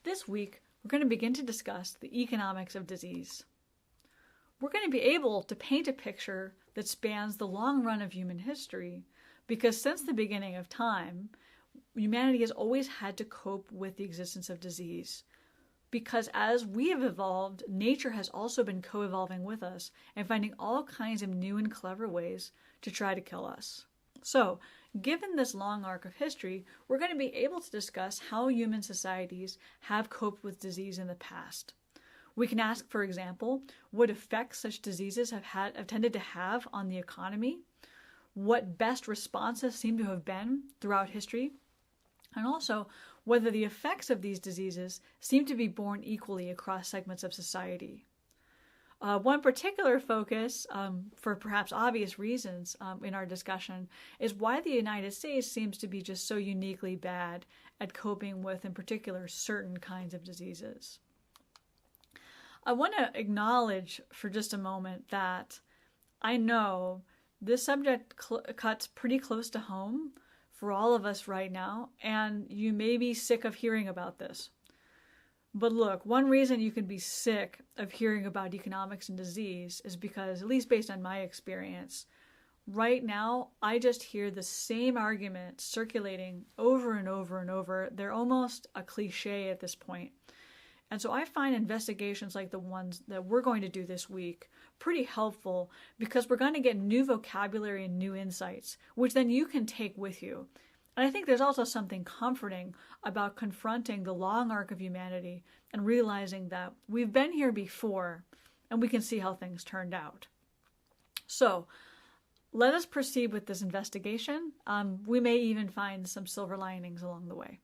This week, we're going to begin to discuss the economics of disease. We're going to be able to paint a picture that spans the long run of human history because since the beginning of time, humanity has always had to cope with the existence of disease. Because as we have evolved, nature has also been co-evolving with us and finding all kinds of new and clever ways to try to kill us. So, given this long arc of history, we're going to be able to discuss how human societies have coped with disease in the past. We can ask, for example, what effects such diseases have tended to have on the economy, what best responses seem to have been throughout history, and also whether the effects of these diseases seem to be borne equally across segments of society. One particular focus, for perhaps obvious reasons in our discussion, is why the United States seems to be just so uniquely bad at coping with, in particular, certain kinds of diseases. I want to acknowledge for just a moment that I know this subject cuts pretty close to home for all of us right now, and you may be sick of hearing about this. But look, one reason you can be sick of hearing about economics and disease is because, at least based on my experience, right now I just hear the same argument circulating over and over and over. They're almost a cliche at this point. And so I find investigations like the ones that we're going to do this week pretty helpful because we're going to get new vocabulary and new insights, which then you can take with you. And I think there's also something comforting about confronting the long arc of humanity and realizing that we've been here before and we can see how things turned out. So let us proceed with this investigation. We may even find some silver linings along the way.